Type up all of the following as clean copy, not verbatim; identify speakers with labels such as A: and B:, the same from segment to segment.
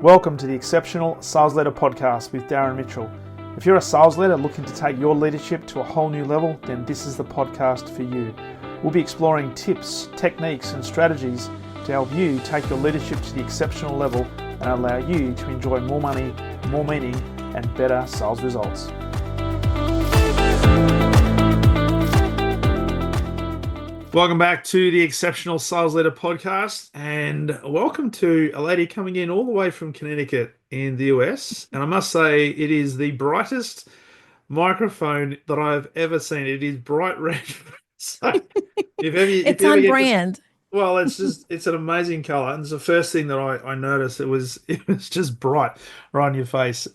A: Welcome to the Exceptional Sales Leader Podcast with Darren Mitchell. If you're a sales leader looking to take your leadership to a whole new level, then this is the podcast for you. We'll be exploring tips, techniques, and strategies to help you take your leadership to the exceptional level and allow you to enjoy more money, more meaning, and better sales results. Welcome back to the Exceptional Sales Leader Podcast, and welcome to a lady coming in all the way from Connecticut in the US. And I must say, it is the brightest microphone that I've ever seen. It is bright red. So
B: It's on brand.
A: Well, it's an amazing color. And it's the first thing that I noticed. It was just bright right on your face.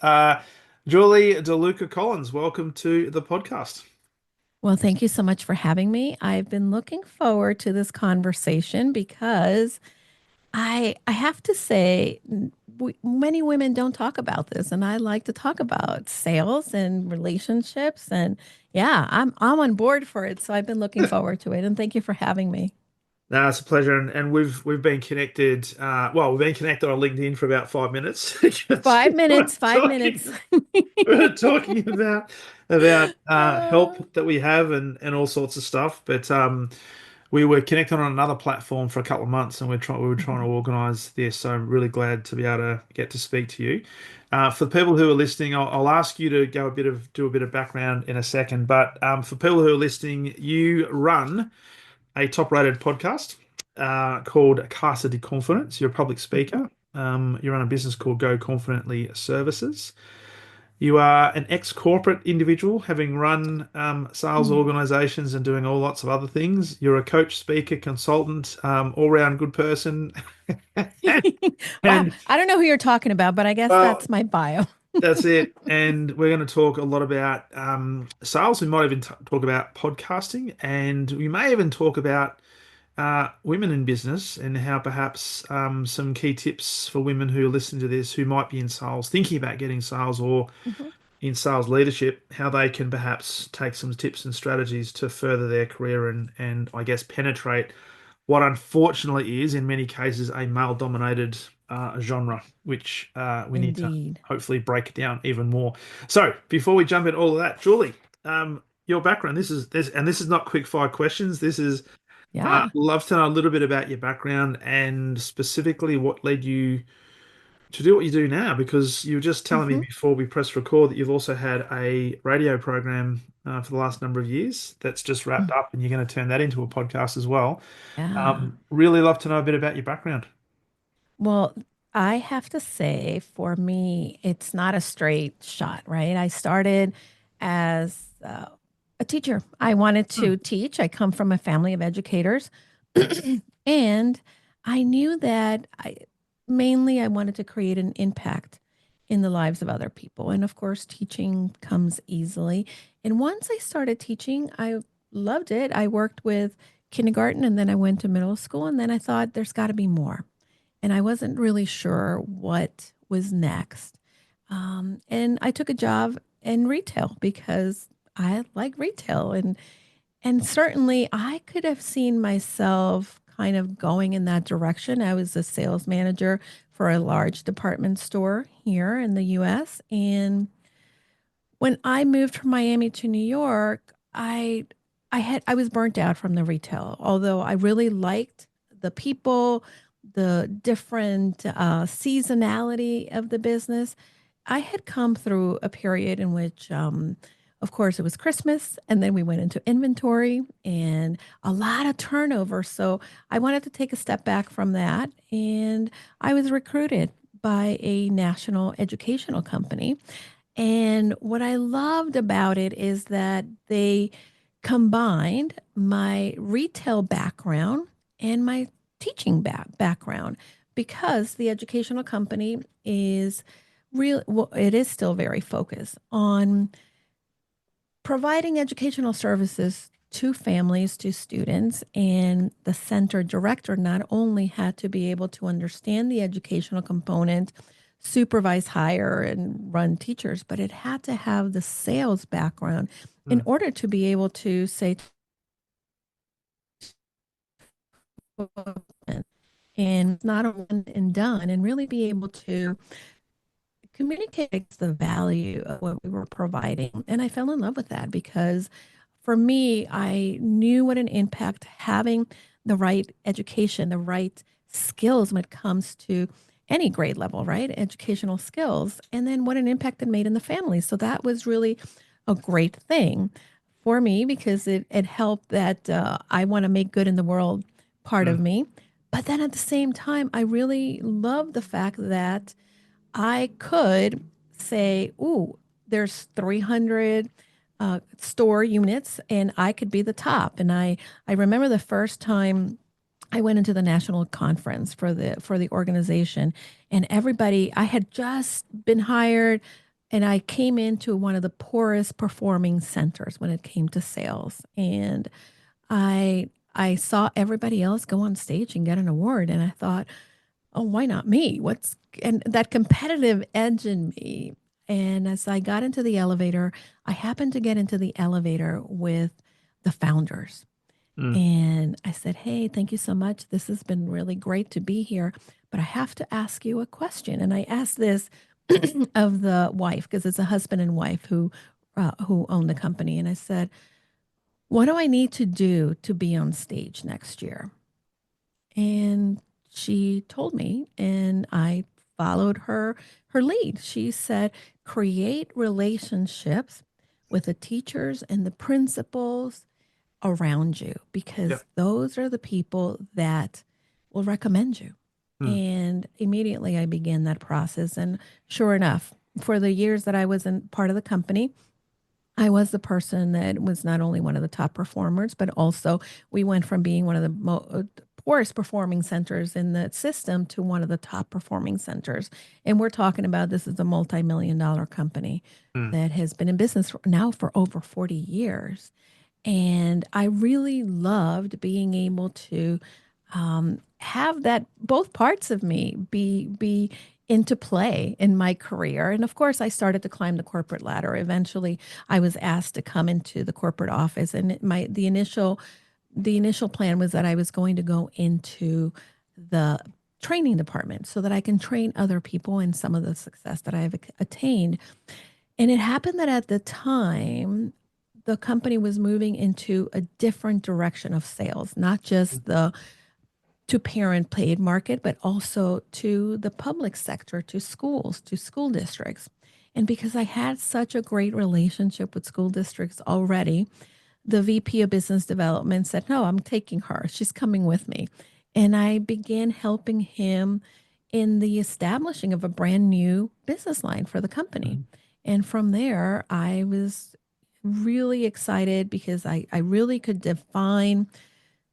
A: Julie DeLucca-Collins, welcome to the podcast.
B: Well, thank you so much for having me. I've been looking forward to this conversation because I have to say, many women don't talk about this, and I like to talk about sales and relationships. And yeah, I'm on board for it. So I've been looking forward to it. And thank you for having me.
A: No, it's a pleasure, and we've been connected. We've been connected on LinkedIn for about 5 minutes.
B: 5 minutes, five
A: Talking,
B: minutes.
A: we're talking about help that we have and all sorts of stuff. But we were connected on another platform for a couple of months, and we were trying to organise this. So I'm really glad to be able to get to speak to you. For the people who are listening, I'll ask you to do a bit of background in a second. But for people who are listening, you run a top-rated podcast called Casa de Confidence. You're a public speaker. You run a business called Go Confidently Services. You are an ex-corporate individual, having run sales organizations and doing all lots of other things. You're a coach, speaker, consultant, all-round good person.
B: Wow. I don't know who you're talking about, but I guess
A: Well,
B: that's my bio.
A: that's it. And we're going to talk a lot about sales. We might even talk about podcasting, and we may even talk about women in business and how perhaps some key tips for women who listen to this who might be in sales, thinking about getting sales or
B: Mhm.
A: in sales leadership, how they can perhaps take some tips and strategies to further their career and I guess penetrate what unfortunately is in many cases a male-dominated genre, which we need to
B: Indeed.
A: hopefully break down even more. So before we jump into all of that, Julie, your background. This is not quick fire questions. This is
B: Yeah.
A: love to know a little bit about your background and specifically what led you to do what you do now, because you were just telling me
B: hmm
A: before we press record that you've also had a radio program for the last number of years that's just wrapped up, and you're going to turn that into a podcast as well.
B: Yeah.
A: Really love to know a bit about your background.
B: Well, I have to say, for me, it's not a straight shot, right? I started as a teacher. I wanted
A: Hmm.
B: to teach. I come from a family of educators, and I knew that mainly I wanted to create an impact in the lives of other people. And of course, teaching comes easily. And once I started teaching, I loved it. I worked with kindergarten, and then I went to middle school, and then I thought there's got to be more, and I wasn't really sure what was next. And I took a job in retail because I like retail, and certainly I could have seen myself kind of going in that direction. I was a sales manager for a large department store here in the U.S. And when I moved from Miami to New York, I was burnt out from the retail. Although I really liked the people, the different seasonality of the business. I had come through a period in which, of course, it was Christmas, and then we went into inventory and a lot of turnover. So I wanted to take a step back from that, and I was recruited by a national educational company. And what I loved about it is that they combined my retail background and my teaching background, because the educational company is real. Well, it is still very focused on providing educational services to families, to students, and the center director not only had to be able to understand the educational component, supervise, hire, and run teachers, but it had to have the sales background in
A: Hmm.
B: order to be able to say and not a one and done, and really be able to communicate the value of what we were providing. And I fell in love with that because for me, I knew what an impact having the right education, the right skills when it comes to any grade level, right? Educational skills, and then what an impact it made in the family. So that was really a great thing for me because it helped that I want to make good in the world part of
A: Mm,
B: me. But then at the same time, I really love the fact that I could say, ooh, there's 300 store units and I could be the top. And I remember the first time I went into the national conference for the organization, and everybody, I had just been hired and I came into one of the poorest performing centers when it came to sales. And I saw everybody else go on stage and get an award, and I thought, oh, why not me? What's and that competitive edge in me. And as I got into the elevator, I happened to get into the elevator with the founders.
A: mm,
B: And I said, hey, thank you so much. This has been really great to be here, but I have to ask you a question. And I asked this of the wife because it's a husband and wife who own the company. And I said, what do I need to do to be on stage next year? And she told me, and I followed her lead. She said, create relationships with the teachers and the principals around you
A: yeah.
B: because those are the people that will recommend you.
A: Mm,
B: And immediately I began that process. And sure enough, for the years that I was in part of the company, I was the person that was not only one of the top performers, but also we went from being one of the poorest performing centers in the system to one of the top performing centers. And we're talking about this is a multi-million-dollar company
A: mm,
B: that has been in business now for over 40 years. And I really loved being able to have that both parts of me be into play in my career. And of course, I started to climb the corporate ladder. Eventually, I was asked to come into the corporate office, and the initial plan was that I was going to go into the training department so that I can train other people in some of the success that I've attained. And it happened that at the time, the company was moving into a different direction of sales, not
A: mm,
B: just the to parent paid market, but also to the public sector, to schools, to school districts. And because I had such a great relationship with school districts already, the VP of business development said, no, I'm taking her. She's coming with me. And I began helping him in the establishing of a brand new business line for the company.
A: mm,
B: And from there, I was really excited because I really could define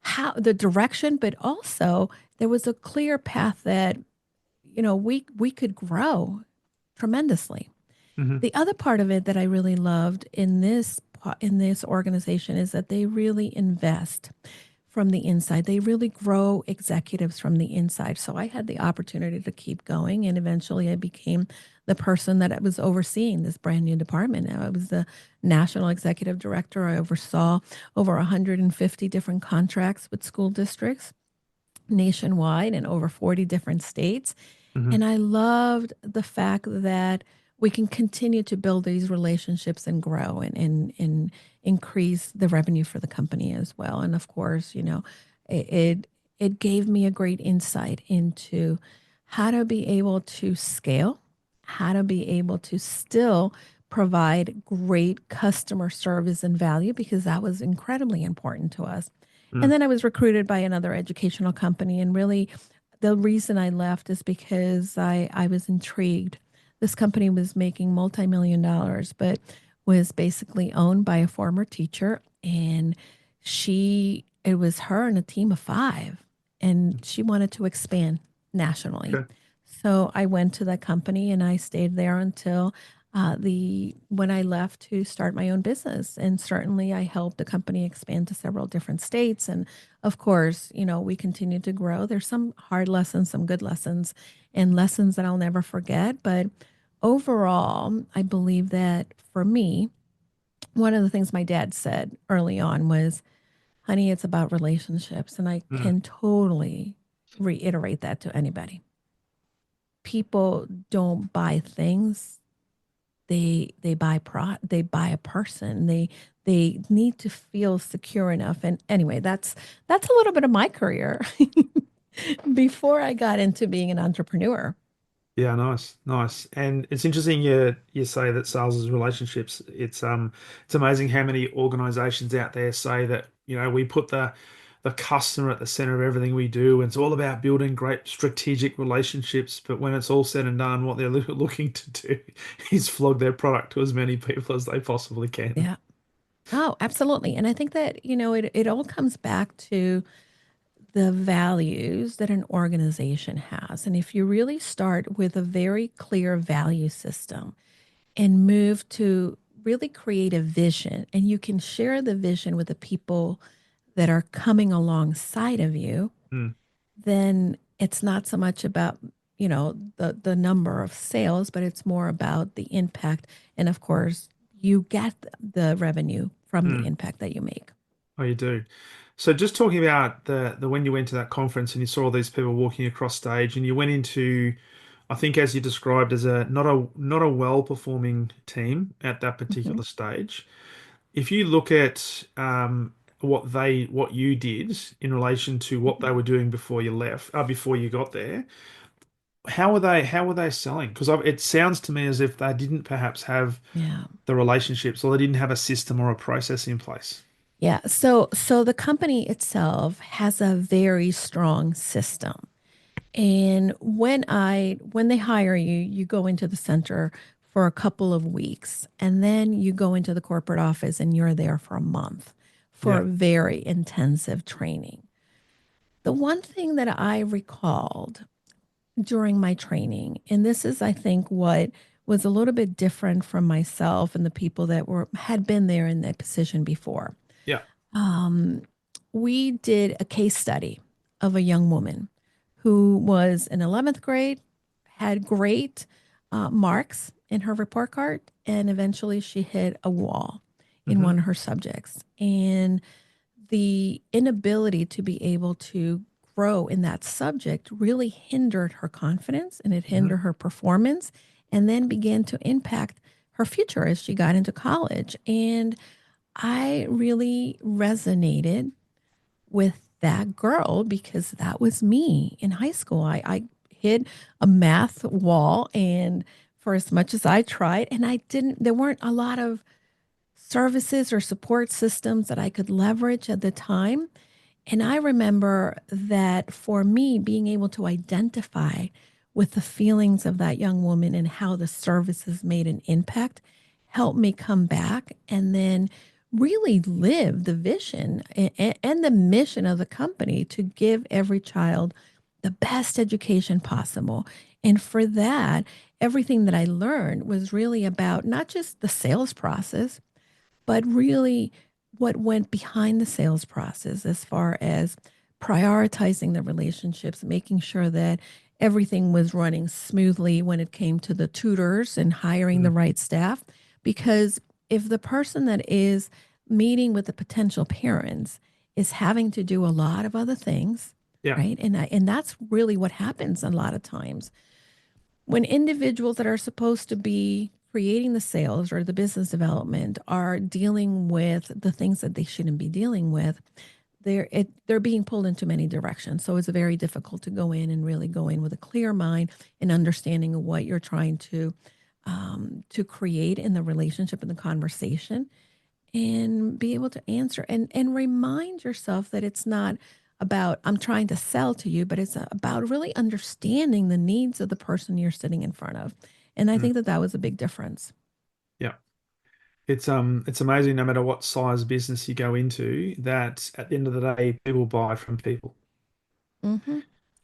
B: how the direction, but also there was a clear path that, we could grow tremendously.
A: mhm,
B: The other part of it that I really loved in this organization is that they really invest from the inside. They really grow executives from the inside. So I had the opportunity to keep going, and eventually I became the person that was overseeing this brand new department. Now I was the national executive director. I oversaw over 150 different contracts with school districts nationwide in over 40 different states.
A: mhm,
B: And I loved the fact that we can continue to build these relationships and grow and increase the revenue for the company as well. And of course, it it gave me a great insight into how to be able to scale, how to be able to still provide great customer service and value because that was incredibly important to us. And
A: mm,
B: then I was recruited by another educational company, and really the reason I left is because I was intrigued. This company was making multi-million dollars, but was basically owned by a former teacher. And it was her and a team of five, and she wanted to expand nationally.
A: okay.
B: So I went to that company and I stayed there until the when I left to start my own business. And certainly I helped the company expand to several different states. And of course, we continue to grow. There's some hard lessons, some good lessons, and lessons that I'll never forget. But overall, I believe that for me, one of the things my dad said early on was, honey, it's about relationships. And I
A: Mm,
B: can totally reiterate that to anybody. People don't buy things. They buy a person. They need to feel secure enough. And anyway, that's a little bit of my career before I got into being an entrepreneur.
A: Yeah, nice, nice. And it's interesting you say that sales is relationships. It's amazing how many organizations out there say that, we put the customer at the center of everything we do, and it's all about building great strategic relationships. But when it's all said and done, what they're looking to do is flog their product to as many people as they possibly can.
B: Yeah. Oh, absolutely. And I think that, it all comes back to the values that an organization has. And if you really start with a very clear value system and move to really create a vision, and you can share the vision with the people that are coming alongside of you,
A: Mm,
B: then it's not so much about, the number of sales, but it's more about the impact. And of course, you get the revenue from the
A: mm.
B: impact that you make.
A: Oh, you do. So just talking about the when you went to that conference and you saw all these people walking across stage and you went into, I think as you described as a not a well-performing team at that
B: Mhm.
A: particular stage. If you look at what you did in relation to what they were doing before you left, before you got there, how were they selling? Because it sounds to me as if they didn't perhaps have
B: Yeah.
A: the relationships or they didn't have a system or a process in place.
B: Yeah. So the company itself has a very strong system. And when they hire you, you go into the center for a couple of weeks, and then you go into the corporate office and you're there for a month for
A: Yeah.
B: very intensive training. The one thing that I recalled during my training, and this is I think what was a little bit different from myself and the people that were had been there in that position before.
A: Yeah.
B: Um, we did a case study of a young woman who was in 11th grade, had great marks in her report card, and eventually she hit a wall in
A: Hmm.
B: one of her subjects. And the inability to be able to grow in that subject really hindered her confidence and it
A: Hmm.
B: hindered her performance and then began to impact her future as she got into college. And I really resonated with that girl because that was me in high school. I hit a math wall, and for as much as I tried, and there weren't a lot of services or support systems that I could leverage at the time. And I remember that for me, being able to identify with the feelings of that young woman and how the services made an impact helped me come back and then really live the vision and the mission of the company to give every child the best education possible. And for that, everything that I learned was really about not just the sales process, but really what went behind the sales process as far as prioritizing the relationships, making sure that everything was running smoothly when it came to the tutors and hiring the
A: Hmm.
B: right staff. Because if the person that is meeting with the potential parents is having to do a lot of other things,
A: Yeah.
B: right? And that's really what happens a lot of times when individuals that are supposed to be creating the sales or the business development are dealing with the things that they shouldn't be dealing with, they're being pulled into many directions. So it's very difficult to go in and really go in with a clear mind and understanding of what you're trying to create in the relationship and the conversation and be able to answer and remind yourself that it's not about I'm trying to sell to you, but it's about really understanding the needs of the person you're sitting in front of. And I
A: Mm.
B: think that that was a big difference.
A: Yeah. It's amazing no matter what size business you go into, that at the end of the day, people buy from people.
B: Hmm.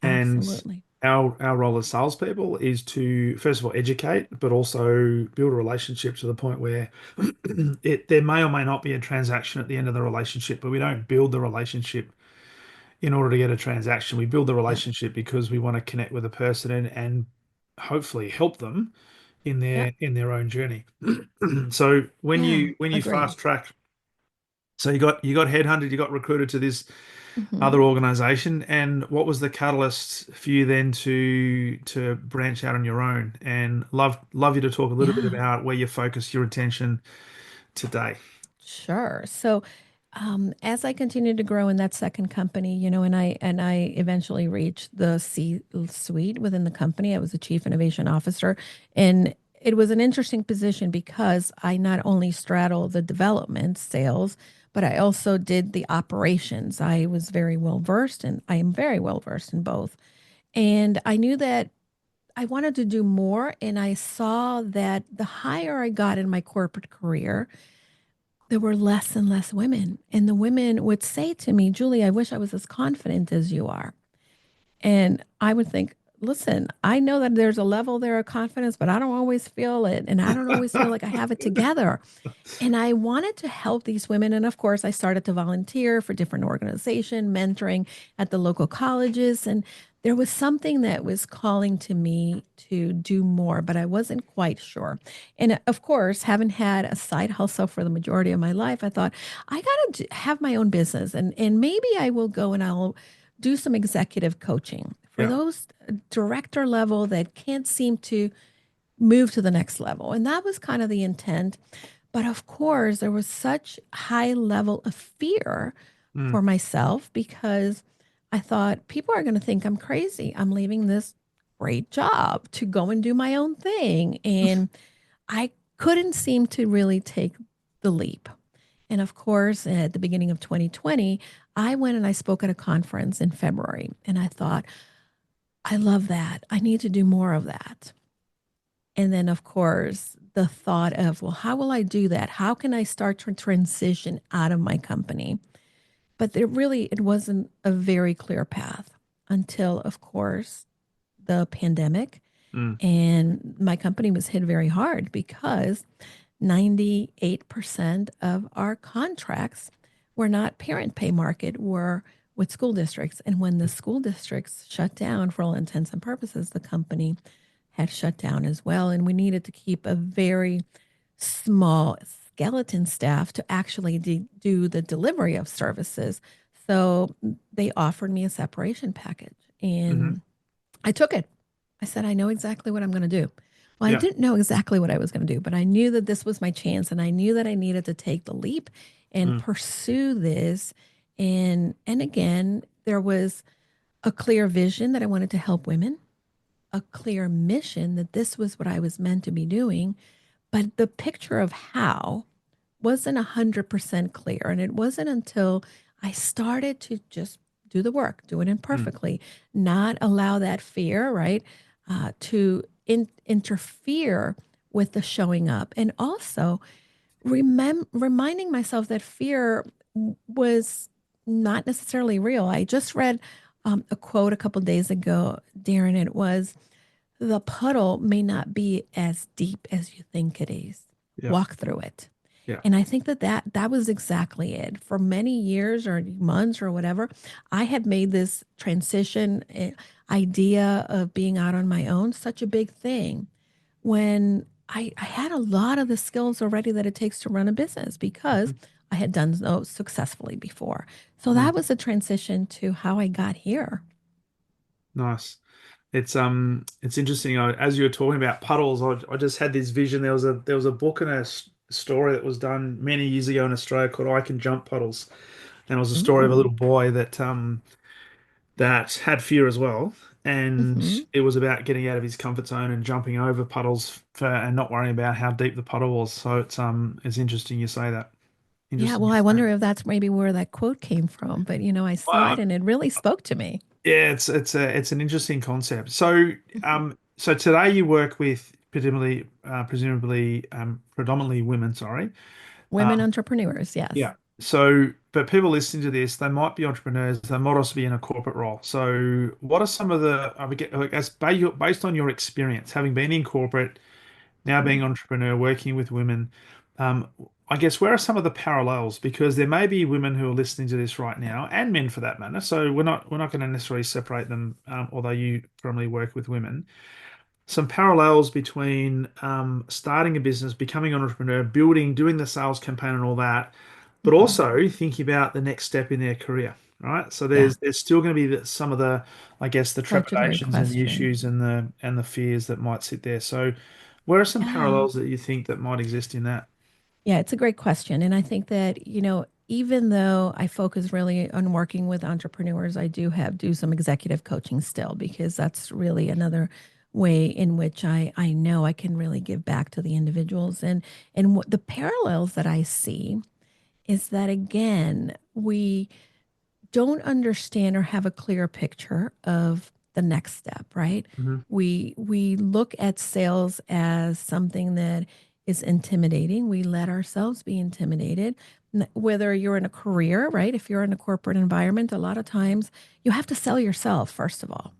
A: And
B: Absolutely.
A: our role as salespeople is to, first of all, educate, but also build a relationship to the point where there may or may not be a transaction at the end of the relationship, but we don't build the relationship in order to get a transaction. We build the
B: Yeah.
A: relationship because we want to connect with a person and hopefully help them in
B: Yeah.
A: their own journey. So when
B: Yeah.
A: you
B: Agree.
A: fast track, so you got headhunted, you got recruited to this
B: Hmm.
A: other organization. And what was the catalyst for you then to branch out on your own? And love you to talk a little bit
B: Yeah.
A: about where you focus your attention today.
B: Sure. So, as I continued to grow in that second company, and I eventually reached the C-suite within the company. I was the chief innovation officer, and it was an interesting position because I not only straddled the development sales, but I also did the operations. I was very well versed, and I am very well versed in both. And I knew that I wanted to do more, and I saw that the higher I got in my corporate career, there were less and less women. And the women would say to me, Julie, I wish I was as confident as you are. And I would think, listen, I know that there's a level there of confidence, but I don't always feel it. And I don't always feel like I have it together. And I wanted to help these women. And of course, I started to volunteer for different organizations, mentoring at the local colleges. And there was something that was calling to me to do more, but I wasn't quite sure. And of course, having had a side hustle for the majority of my life, I thought I got to have my own business, and maybe I will go and I'll do some executive coaching for
A: Yeah.
B: those director level that can't seem to move to the next level. And that was kind of the intent. But of course, there was such high level of fear
A: Mm,
B: for myself because I thought people are going to think I'm crazy. I'm leaving this great job to go and do my own thing. And I couldn't seem to really take the leap. And of course, at the beginning of 2020, I went and I spoke at a conference in February. And I thought, I love that. I need to do more of that. And then, of course, the thought of, well, how will I do that? How can I start to transition out of my company? But it wasn't a very clear path until, of course, the pandemic.
A: mm,
B: And my company was hit very hard because 98% of our contracts were not parent pay market, were with school districts. And when the school districts shut down, for all intents and purposes, the company had shut down as well. And we needed to keep a very small skeleton staff to actually do the delivery of services. So they offered me a separation package
A: hmm
B: and I took it. I said, I know exactly what I'm going to do. Well, I
A: Yeah.
B: didn't know exactly what I was going to do, but I knew that this was my chance and I knew that I needed to take the leap and
A: Mm,
B: pursue this. And again, there was a clear vision that I wanted to help women, a clear mission that this was what I was meant to be doing, but the picture of how wasn't 100% clear. And it wasn't until I started to just do the work, do it
A: mm,
B: imperfectly, not allow that fear, right, to interfere with the showing up. And also reminding myself that fear was not necessarily real. I just read a quote a couple days ago, Darren. It was, the puddle may not be as deep as you think it is.
A: yeah.
B: Walk through it.
A: Yeah.
B: And I think that was exactly it. For many years or months or whatever, I had made this transition idea of being out on my own such a big thing when I had a lot of the skills already that it takes to run a business because
A: Mhm.
B: I had done so successfully before. So
A: Mm,
B: that was a transition to how I got here.
A: nice. It's interesting. As you were talking about puddles, I just had this vision. There was a book and a story that was done many years ago in Australia called "I Can Jump Puddles," and it was a story of a little
B: Ooh.
A: boy that had fear as well,
B: Hmm.
A: and it was about getting out of his comfort zone and jumping over puddles and not worrying about how deep the puddle was. So it's interesting you say that.
B: Yeah,
A: Interesting
B: well,
A: you
B: I
A: say
B: wonder
A: that.
B: if that's maybe where that quote came from. But I saw it
A: Well,
B: and it really spoke to me.
A: yeah, it's an interesting concept. So today you work with predominantly women, sorry.
B: Women
A: Um,
B: entrepreneurs, yes.
A: yeah. So, but people listening to this, they might be entrepreneurs, they might also be in a corporate role. So, what are some of the, I guess, based on your experience, having been in corporate, now being entrepreneur, working with women, um, I guess where are some of the parallels? Because there may be women who are listening to this right now, and men for that matter. So we're not going to necessarily separate them, although you primarily work with women. Some parallels between starting a business, becoming an entrepreneur, building, doing the sales campaign, and all that, but
B: Mhm.
A: also thinking about the next step in their career. right? So
B: Yeah.
A: there's still going to be some of the, I guess, the
B: Such a great
A: trepidations and the
B: question.
A: issues and the fears that might sit there. So where are some
B: Yeah.
A: parallels that you think that might exist in that?
B: Yeah, it's a great question. And I think that, even though I focus really on working with entrepreneurs, I do some executive coaching still because that's really another way in which I know I can really give back to the individuals. And what the parallels that I see is that again, we don't understand or have a clear picture of the next step, right?
A: Hmm.
B: We look at sales as something that is intimidating. We let ourselves be intimidated. Whether you're in a career, right? If you're in a corporate environment, a lot of times you have to sell yourself, first of all.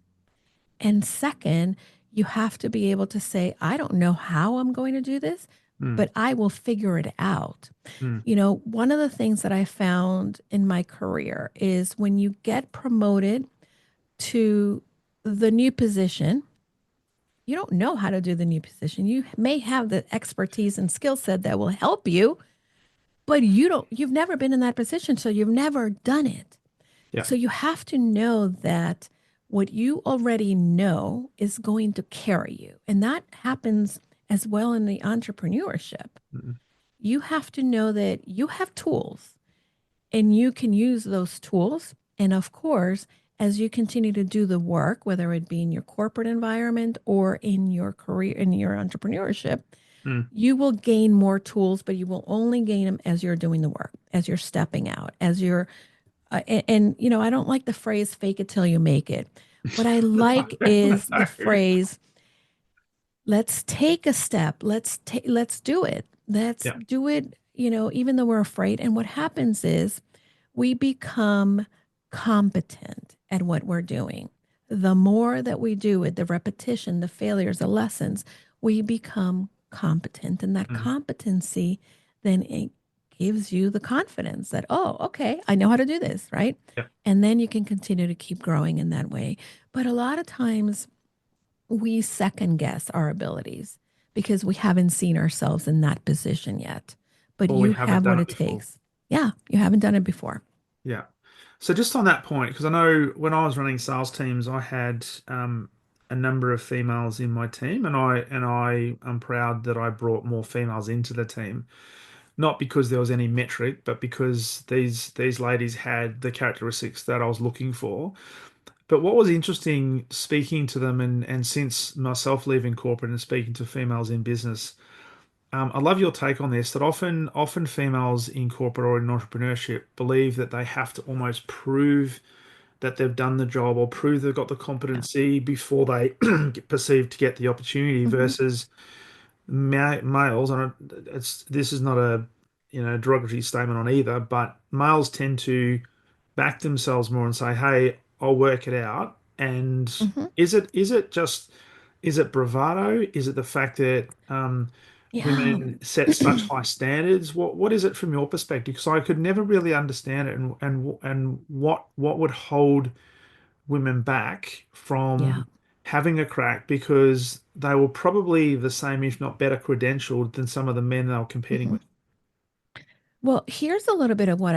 B: And second, you have to be able to say, I don't know how I'm going to do this,
A: Mm,
B: but I will figure it out.
A: mm,
B: One of the things that I found in my career is when you get promoted to the new position, you don't know how to do the new position. You may have the expertise and skill set that will help you, but you've never been in that position, so you've never done it.
A: yeah.
B: So you have to know that what you already know is going to carry you. And that happens as well in the entrepreneurship.
A: Mm,
B: You have to know that you have tools and you can use those tools. And of course, as you continue to do the work, whether it be in your corporate environment or in your career, in your entrepreneurship,
A: mm.
B: you will gain more tools, but you will only gain them as you're doing the work, as you're stepping out, as you're, I don't like the phrase fake it till you make it. What I like is the
A: No.
B: phrase let's take a step. Let's do it. Let's
A: Yeah.
B: do it, even though we're afraid. And what happens is we become competent at what we're doing. The more that we do it, the repetition, the failures, the lessons, we become competent. And that
A: Mm,
B: competency then it gives you the confidence that, oh, okay, I know how to do this, right?
A: yeah.
B: And then you can continue to keep growing in that way. But a lot of times we second guess our abilities because we haven't seen ourselves in that position yet. But
A: Or we
B: you
A: haven't
B: have what
A: done it
B: it
A: before.
B: takes. Yeah, you haven't done it before.
A: Yeah. So just on that point, because I know when I was running sales teams, I had a number of females in my team, and I am proud that I brought more females into the team. Not because there was any metric, but because these ladies had the characteristics that I was looking for. But what was interesting speaking to them and since myself leaving corporate and speaking to females in business, I love your take on this, that often females in corporate or in entrepreneurship believe that they have to almost prove that they've done the job or prove they've got the
B: Yeah.
A: competency before they get perceived to get the opportunity
B: Hmm.
A: versus males, and this is not a derogatory statement on either, but males tend to back themselves more and say, "Hey, I'll work it out." And
B: Hmm.
A: is it bravado? Is it the fact that
B: Yeah.
A: women set such high standards? What is it from your perspective? Because I could never really understand it, and what would hold women back
B: Yeah.
A: from having a crack because they were probably the same, if not better, credentialed than some of the men they were competing
B: Hmm.
A: with.
B: Well, here's a little bit of what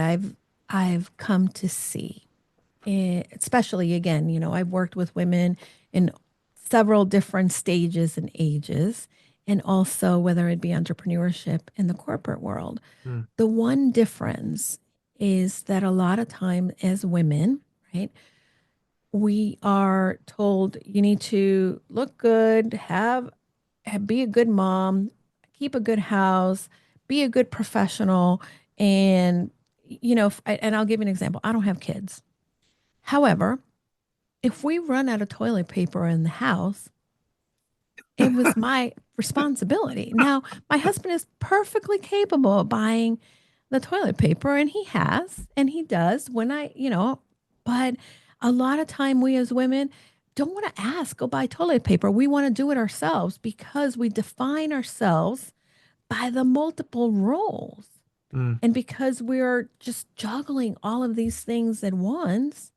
B: I've come to see. Especially again, I've worked with women in several different stages and ages, and also whether it be entrepreneurship in the corporate world.
A: Mm,
B: The one difference is that a lot of time as women, right, we are told you need to look good, be a good mom, keep a good house, be a good professional, and and I'll give you an example. I don't have kids. However, if we run out of toilet paper in the house, it was my responsibility. Now, my husband is perfectly capable of buying the toilet paper, and he has, and he does when but a lot of time we as women don't want to ask, go buy toilet paper. We want to do it ourselves because we define ourselves by the multiple roles.
A: mm,
B: And because we're just juggling all of these things at once,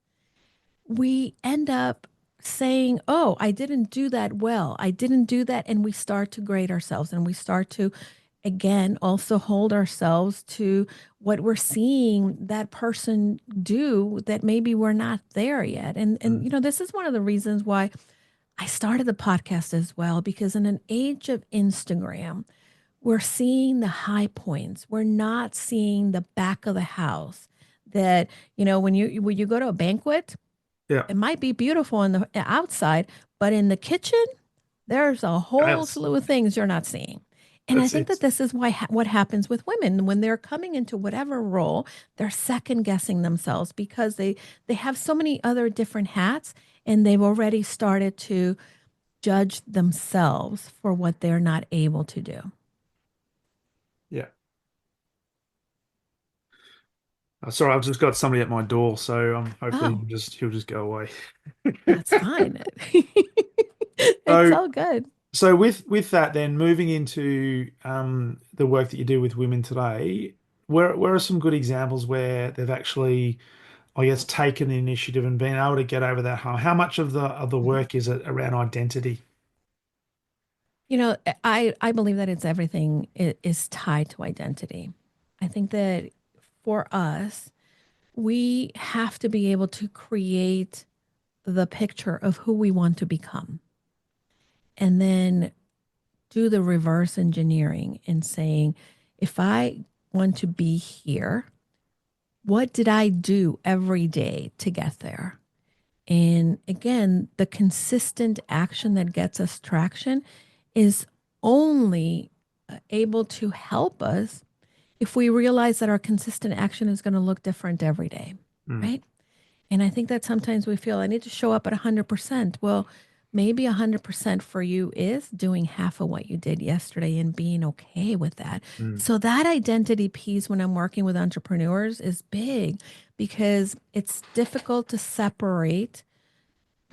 B: we end up saying, oh, I didn't do that well. I didn't do that. And we start to grade ourselves and we start to again, also hold ourselves to what we're seeing that person do that maybe we're not there yet. And
A: Mm.
B: you know, this is one of the reasons why I started the podcast as well, because in an age of Instagram, we're seeing the high points. We're not seeing the back of the house. That, you know, when you go to a banquet,
A: Yeah.
B: it might be beautiful on the outside, but in the kitchen, there's a whole
A: Chaos.
B: slew of things you're not seeing. And I
A: That's
B: think
A: it.
B: that this is why what happens with women when they're coming into whatever role, they're second guessing themselves because they have so many other different hats, and they've already started to judge themselves for what they're not able to do.
A: Yeah. Sorry, I've just got somebody at my door, so hopefully
B: Oh,
A: he'll just go away.
B: that's fine. It's
A: So
B: all good.
A: so with that, then moving into the work that you do with women today, where are some good examples where they've actually, I guess, taken the initiative and been able to get over that hump? How much of the work is it around identity?
B: You know, I believe that it's everything is tied to identity. I think that for us, we have to be able to create the picture of who we want to become and then do the reverse engineering and saying, if I want to be here, what did I do every day to get there? And again, the consistent action that gets us traction is only able to help us if we realize that our consistent action is going to look different every day,
A: Mm,
B: right? And I think that sometimes we feel I need to show up at 100%. Well, maybe 100% for you is doing half of what you did yesterday and being okay with that.
A: mm,
B: So that identity piece when I'm working with entrepreneurs is big because it's difficult to separate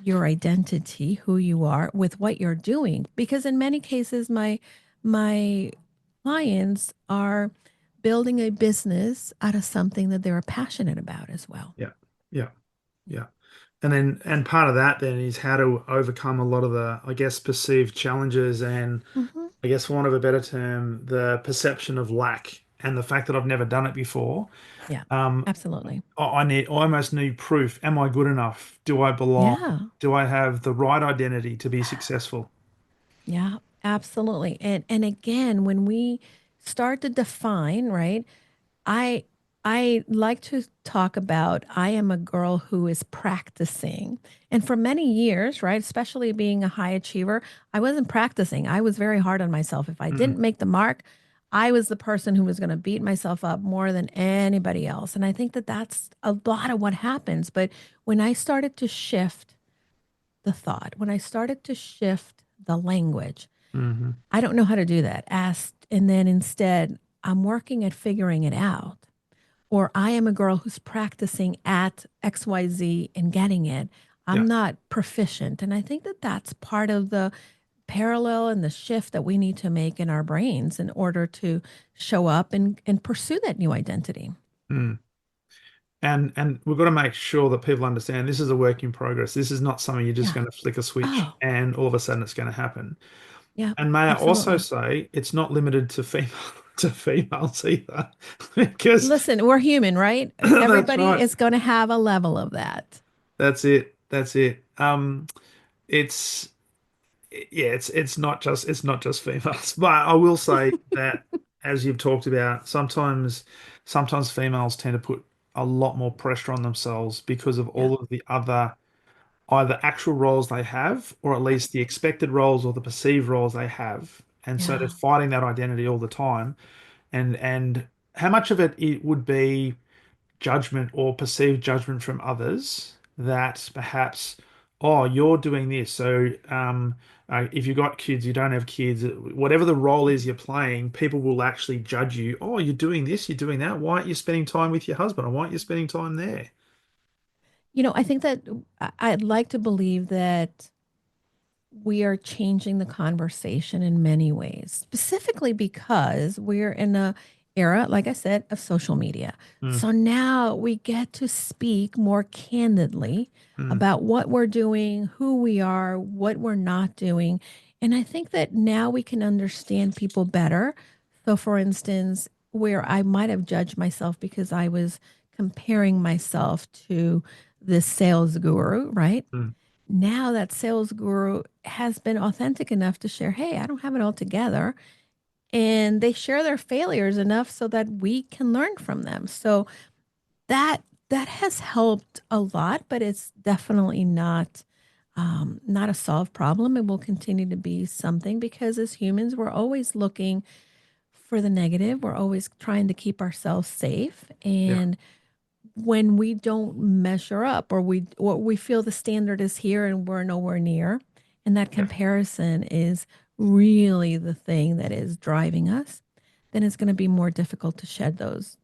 B: your identity, who you are, with what you're doing. Because in many cases, my clients are building a business out of something that they're passionate about as well.
A: yeah, yeah, yeah. And part of that then is how to overcome a lot of the, I guess, perceived challenges and
B: Hmm.
A: I guess for want of a better term, the perception of lack and the fact that I've never done it before.
B: Yeah,
A: Um,
B: absolutely.
A: I almost need proof. Am I good enough? Do I belong?
B: Yeah,
A: Do I have the right identity to be successful?
B: yeah, absolutely. And again, when we start to define, right? I I like to talk about I am a girl who is practicing. And for many years, right, especially being a high achiever, I wasn't practicing. I was very hard on myself. If I
A: Mm,
B: didn't make the mark, I was the person who was going to beat myself up more than anybody else. And I think that that's a lot of what happens. But when I started to shift the thought, when I started to shift the language,
A: hmm
B: I don't know how to do that. Asked, and then instead, I'm working at figuring it out, or I am a girl who's practicing at XYZ and getting it.
A: Yeah.
B: I'm not proficient. And I think that that's part of the parallel and the shift that we need to make in our brains in order to show up and pursue that new identity.
A: Mm. And we've got to make sure that people understand this is a work in progress. This is not something you're just
B: Yeah.
A: going to flick a switch
B: Oh,
A: and all of a sudden it's going to happen.
B: yeah,
A: And may I also
B: absolutely.
A: say it's not limited to female to females either, because
B: Listen, we're human, right?
A: that's
B: Everybody
A: right.
B: is going to have a level of that.
A: That's it. That's it. It's yeah, it's not just females, but I will say that as you've talked about, sometimes females tend to put a lot more pressure on themselves because of
B: Yeah,
A: all of the other either actual roles they have or at least the expected roles or the perceived roles they have. And so they're
B: yeah.
A: fighting that identity all the time. And how much of it would be judgment or perceived judgment from others that perhaps, oh, you're doing this. So if you've got kids, you don't have kids, whatever the role is you're playing, people will actually judge you. Oh, you're doing this, you're doing that. Why aren't you spending time with your husband? Or why aren't you spending time there?
B: You know, I think that I'd like to believe that we are changing the conversation in many ways, specifically because we're in a era, like I said, of social media.
A: Mm,
B: So now we get to speak more candidly
A: mm,
B: about what we're doing, who we are, what we're not doing. And I think that now we can understand people better So, for instance, where I might have judged myself because I was comparing myself to this sales guru, right?
A: Mm.
B: Now that sales guru has been authentic enough to share, hey, I don't have it all together. And they share their failures enough so that we can learn from them. So that that has helped a lot, but it's definitely not a solved problem. It will continue to be something because as humans, we're always looking for the negative. We're always trying to keep ourselves safe.
A: Yeah.
B: And when we don't measure up or we feel the standard is here and we're nowhere near, and that
A: Yeah.
B: comparison is really the thing that is driving us, then it's going to be more difficult to shed those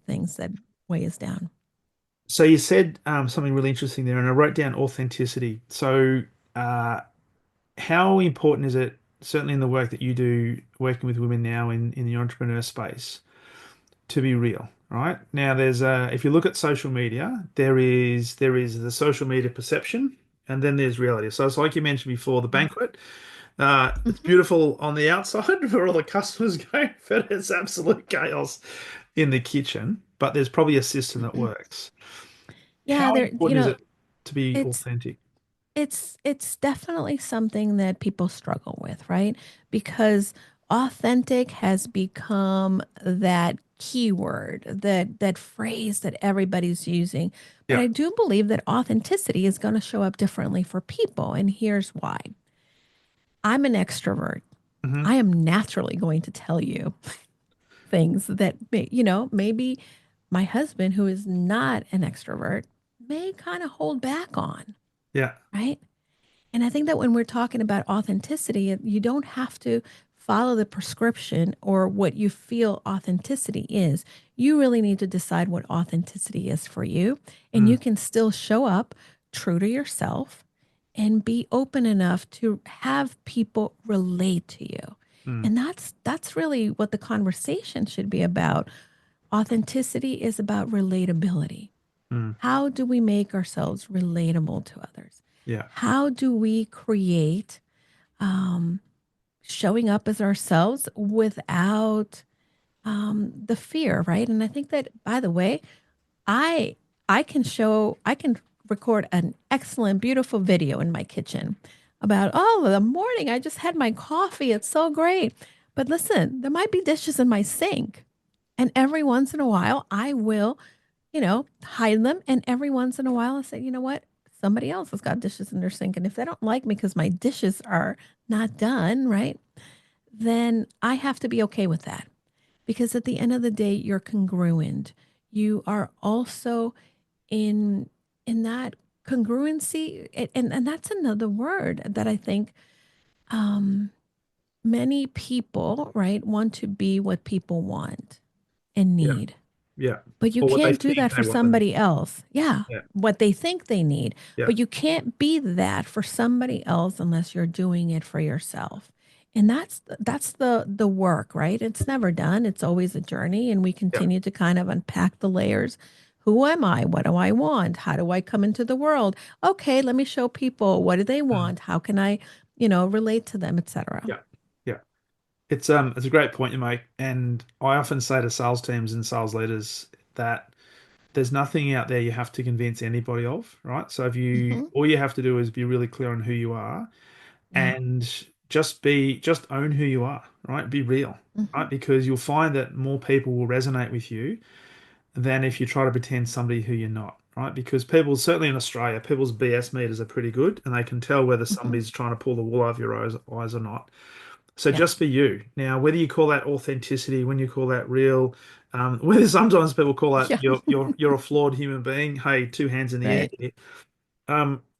B: things that weigh us down.
A: So you said something really interesting there, and I wrote down authenticity. So, uh, how important is it, certainly in the work that you do, working with women now in the entrepreneur space, to be real, right? Now, if you look at social media, there is the social media perception, and then there's reality. So it's like you mentioned before, the banquet. It's
B: Hmm.
A: beautiful on the outside where all the customers go, but it's absolute chaos in the kitchen. But there's probably a system that works.
B: Yeah,
A: How
B: there,
A: important is it to be
B: it's
A: authentic?
B: it's definitely something that people struggle with, right? Because authentic has become that keyword, that phrase that everybody's using. But
A: Yeah.
B: I do believe that authenticity is going to show up differently for people, and here's why. I'm an extrovert.
A: Hmm.
B: I am naturally going to tell you things that maybe my husband who is not an extrovert may kind of hold back on,
A: Yeah.
B: right? And I think that when we're talking about authenticity, you don't have to follow the prescription or what you feel authenticity is. You really need to decide what authenticity is for you. And
A: Mm,
B: you can still show up true to yourself and be open enough to have people relate to you.
A: mm,
B: And that's really what the conversation should be about. Authenticity is about relatability.
A: mm.
B: How do we make ourselves relatable to others?
A: Yeah.
B: How do we create um, showing up as ourselves without the fear, right? And I think that, by the way, I I can record an excellent, beautiful video in my kitchen about, oh, the morning I just had my coffee. It's so great. But listen, there might be dishes in my sink. And every once in a while, I will, hide them. And every once in a while, I say, you know what? Somebody else has got dishes in their sink. And if they don't like me because my dishes are not done, right? Then I have to be okay with that. Because at the end of the day, you're congruent. You are also in that congruency. And that's another word that I think um, many people, right, want to be what people want and
A: Yeah.
B: need.
A: Yeah.
B: But you
A: Or what they
B: can't do
A: think
B: that
A: they
B: for
A: want them to.
B: somebody else. Yeah,
A: Yeah.
B: what they think they need.
A: Yeah.
B: But you can't be that for somebody else unless you're doing it for yourself. And that's the work, right? It's never done. It's always a journey and we
A: Yeah.
B: continue to kind of unpack the layers. Who am I? What do I want? How do I come into the world? Okay, let me show people what do they
A: Mm.
B: want? How can I, relate to them, etc.
A: Yeah. Yeah. It's a great point you make, and I often say to sales teams and sales leaders that there's nothing out there you have to convince anybody of, right? So if you
B: Hmm.
A: all you have to do is be really clear on who you are
B: Yeah.
A: and just own who you are, right? Be real,
B: Hmm.
A: right? Because you'll find that more people will resonate with you than if you try to pretend somebody who you're not, right? Because people, certainly in Australia, people's BS meters are pretty good and they can tell whether
B: Hmm.
A: somebody's trying to pull the wool over your eyes or not. So
B: Yeah.
A: just for you. Now, whether you call that authenticity, when you call that real, whether sometimes people call that
B: Yeah.
A: you're a flawed human being, hey, two hands in the air
B: Right.
A: here.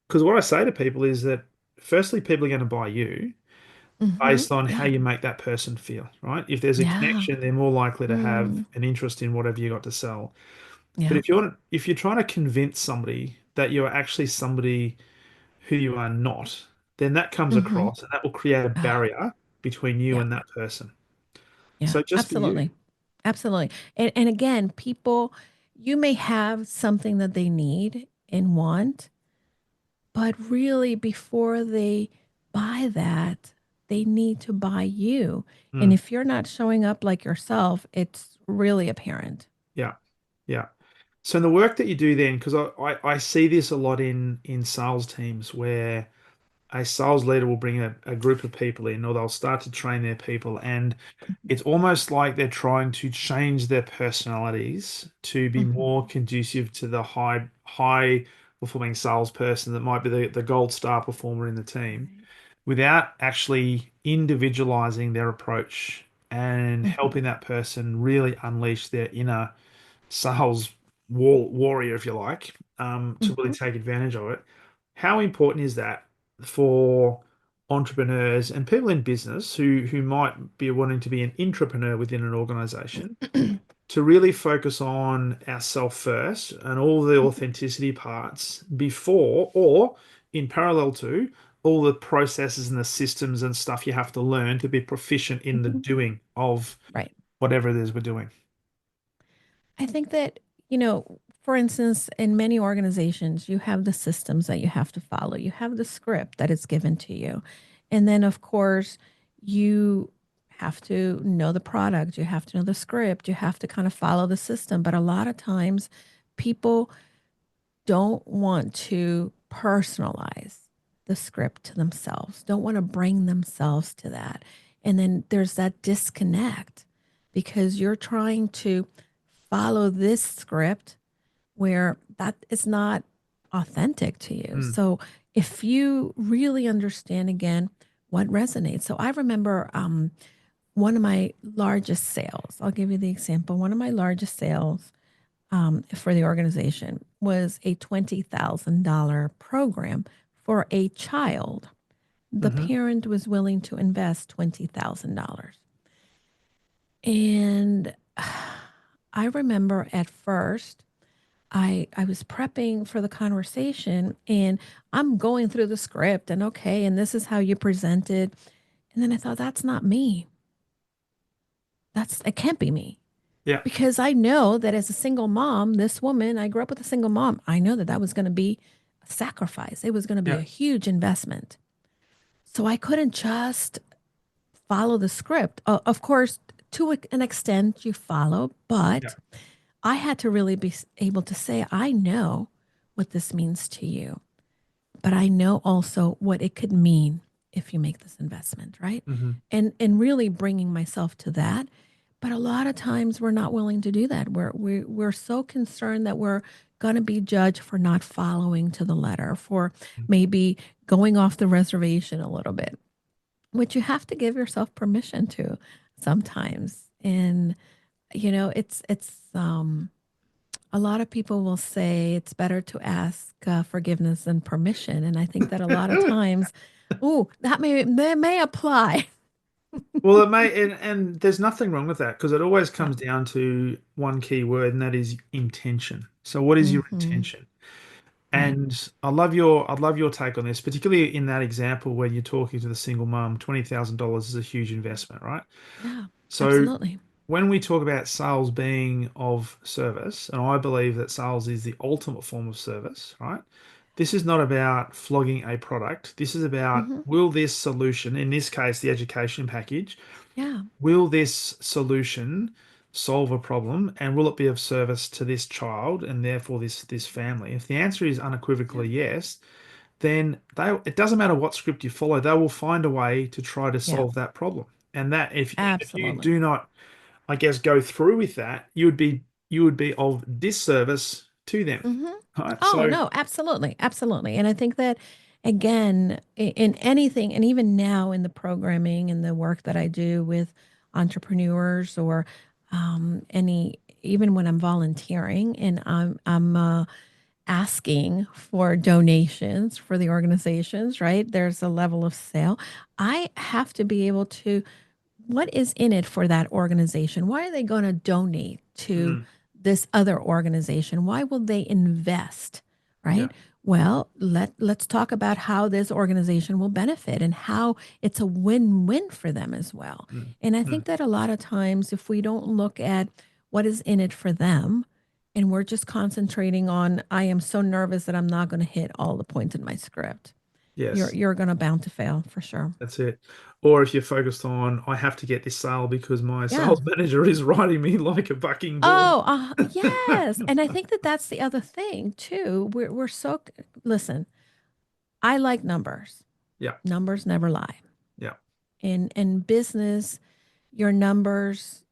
A: Because what I say to people is that firstly, people are going to buy you
B: Hmm.
A: based on how
B: Yeah.
A: you make that person feel, right? If there's a
B: Yeah.
A: connection, they're more likely to have
B: Mm.
A: an interest in whatever you got to sell. But
B: Yeah.
A: if you're trying to convince somebody that you're actually somebody who you are not, then that comes
B: Hmm.
A: across and that will create a
B: Ah,
A: barrier between you
B: yeah.
A: and that person.
B: Yeah.
A: So just be you.
B: Absolutely. Absolutely. And again, people, you may have something that they need and want, but really before they buy that, they need to buy you. And
A: Mm.
B: if you're not showing up like yourself, it's really apparent.
A: Yeah. Yeah. So in the work that you do then, because I see this a lot in sales teams where a sales leader will bring a group of people in, or they'll start to train their people, and it's almost like they're trying to change their personalities to be
B: Mhm.
A: more conducive to the high performing salesperson that might be the gold star performer in the team,
B: Right.
A: without actually individualizing their approach and helping
B: Mhm.
A: that person really unleash their inner sales warrior, if you like, to really
B: Mhm.
A: take advantage of it. How important is that for entrepreneurs and people in business who might be wanting to be an intrapreneur within an organization to really focus on ourself first and all the authenticity parts before or in parallel to all the processes and the systems and stuff you have to learn to be proficient in the
B: Mhm.
A: doing of
B: Right.
A: whatever it is we're doing.
B: I think that, for instance, in many organizations, you have the systems that you have to follow. You have the script that is given to you. And then, of course, you have to know the product, you have to know the script, you have to kind of follow the system. But a lot of times, people don't want to personalize the script to themselves, don't want to bring themselves to that. And then there's that disconnect because you're trying to follow this script where that is not authentic to you.
A: Mm,
B: So if you really understand again what resonates. So I remember one of my largest sales, I'll give you the example. One of my largest sales for the organization was a $20,000 program for a child. The
A: hmm
B: parent was willing to invest $20,000. And I remember at first, I was prepping for the conversation and I'm going through the script and okay, and this is how you present it. And then I thought, that's not me. It can't be me.
A: Yeah,
B: Because I know that as a single mom, this woman, I grew up with a single mom. I know that that was going to be a sacrifice. It was going to be
A: yeah,
B: a huge investment. So I couldn't just follow the script. Of course, to an extent, you follow,
A: yeah.
B: but I had to really be able to say, I know what this means to you, but I know also what it could mean if you make this investment, right?
A: hmm
B: And really bringing myself to that. But a lot of times we're not willing to do that. We're so concerned that we're going to be judged for not following to the letter, for maybe going off the reservation a little bit, which you have to give yourself permission to sometimes. And it's a lot of people will say it's better to ask forgiveness than permission, and I think that a lot of times, ooh, that may apply.
A: Well, it may, and there's nothing wrong with that because it always
B: No.
A: comes down to one key word, and that is intention. So, what is your
B: Mm-hmm.
A: intention?
B: Right.
A: And I'd love your take on this, particularly in that example when you're talking to the single mom. $20,000 is a huge investment, right?
B: Yeah.
A: So,
B: Absolutely.
A: when we talk about sales being of service, and I believe that sales is the ultimate form of service, right? This is not about flogging a product. This is about
B: Mm-hmm.
A: will this solution, in this case, the education package,
B: Yeah.
A: will this solution solve a problem and will it be of service to this child and therefore this family? If the answer is
B: Yeah.
A: unequivocally yes, then it doesn't matter what script you follow, they will find a way to try to
B: Yeah.
A: solve that problem. And that if you
B: Absolutely.
A: do not, I guess, go through with that, you would be of disservice to them.
B: Mm-hmm.
A: Right.
B: Oh,
A: So
B: no, absolutely. Absolutely. And I think that, again, in anything, and even now in the programming and the work that I do with entrepreneurs or even when I'm volunteering and I'm asking for donations for the organizations, right? There's a level of sale. I have to be able to what is in it for that organization? Why are they going to donate to
A: mm,
B: this other organization? Why will they invest?
A: yeah.
B: Right? Well, let's talk about how this organization will benefit and how it's a win-win for them as well.
A: Mm,
B: And I
A: mm,
B: think that a lot of times if we don't look at what is in it for them and we're just concentrating on I am so nervous that I'm not going to hit all the points in my script.
A: Yes,
B: you're going to bound to fail for sure.
A: that's it. Or if you're focused on, I have to get this sale because my
B: Yeah.
A: sales manager is riding me like a bucking bull.
B: Oh, yes. And I think that that's the other thing too. We're so, listen, I like numbers.
A: Yeah,
B: Numbers never lie.
A: yeah.
B: In business, your numbers,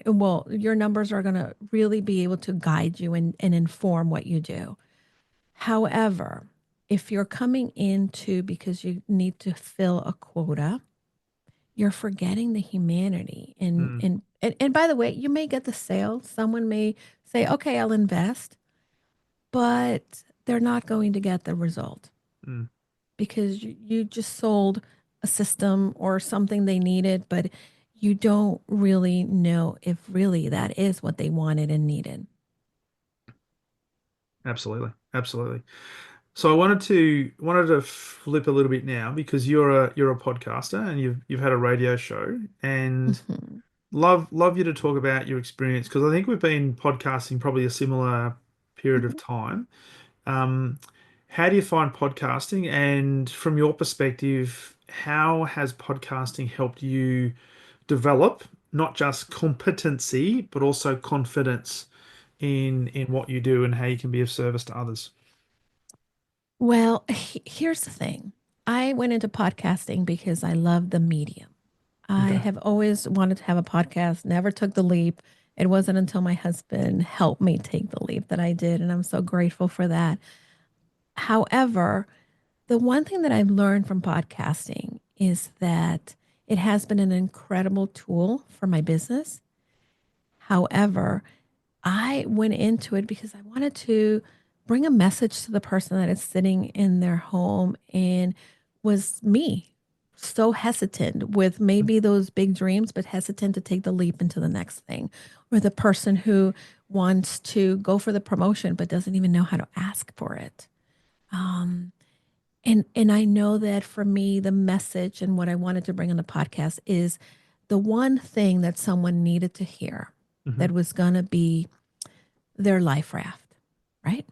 B: well, your numbers are going to really be able to guide you and inform what you do. However, if you're coming into because you need to fill a quota, you're forgetting the humanity.
A: Mm,
B: And by the way, you may get the sale. Someone may say, okay, I'll invest, but they're not going to get the result
A: mm.
B: because you just sold a system or something they needed, but you don't really know if really that is what they wanted and needed.
A: Absolutely, absolutely. So I wanted to flip a little bit now because you're a podcaster and you've had a radio show and
B: Mhm.
A: love you to talk about your experience because I think we've been podcasting probably a similar period of
B: Mhm.
A: time. Um, how do you find podcasting? And from your perspective, how has podcasting helped you develop not just competency, but also confidence in what you do and how you can be of service to others?
B: Well, here's the thing. I went into podcasting because I love the medium. I
A: Okay.
B: have always wanted to have a podcast, never took the leap. It wasn't until my husband helped me take the leap that I did. And I'm so grateful for that. However, the one thing that I've learned from podcasting is that it has been an incredible tool for my business. However, I went into it because I wanted to bring a message to the person that is sitting in their home and was me, so hesitant with maybe those big dreams, but hesitant to take the leap into the next thing. Or the person who wants to go for the promotion but doesn't even know how to ask for it. Um, and I know that for me, the message and what I wanted to bring on the podcast is the one thing that someone needed to hear
A: Hmm.
B: that was going to be their life raft, right?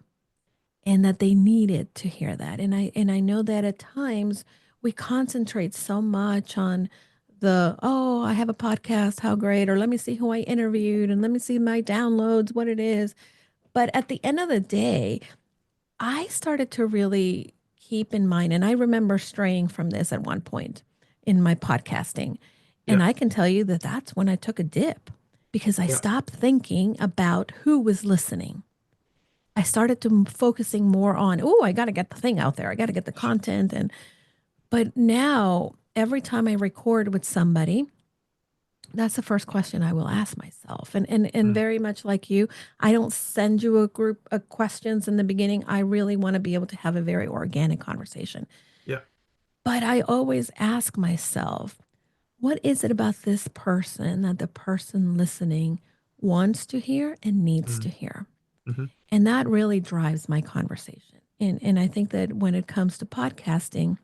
B: And that they needed to hear that. And I know that at times we concentrate so much on the, oh, I have a podcast, how great, or let me see who I interviewed and let me see my downloads, what it is. But at the end of the day, I started to really keep in mind, and I remember straying from this at one point in my podcasting. And
A: Yeah.
B: I can tell you that that's when I took a dip because I
A: Yeah.
B: stopped thinking about who was listening. I started to focusing more on, oh, I got to get the thing out there. I got to get the content. But now every time I record with somebody, that's the first question I will ask myself. And
A: Mm.
B: very much like you, I don't send you a group of questions in the beginning. I really want to be able to have a very organic conversation.
A: Yeah.
B: But I always ask myself, what is it about this person that the person listening wants to hear and needs to
A: Mm.
B: hear?
A: Hmm.
B: And that really drives my conversation. And I think that when it comes to podcasting,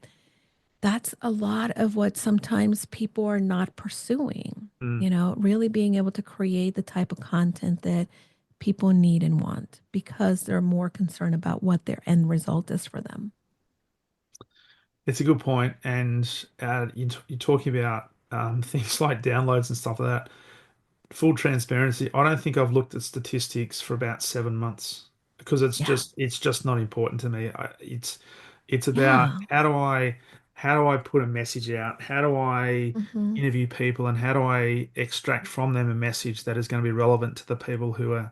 B: that's a lot of what sometimes people are not pursuing,
A: Mm.
B: really being able to create the type of content that people need and want because they're more concerned about what their end result is for them.
A: It's a good point, and you're talking about things like downloads and stuff like that. Full transparency, I don't think I've looked at statistics for about 7 months because
B: Yeah.
A: it's just not important to me. It's about
B: Yeah.
A: how do I put a message out? How do I
B: Hmm.
A: interview people, and how do I extract from them a message that is going to be relevant to the people who are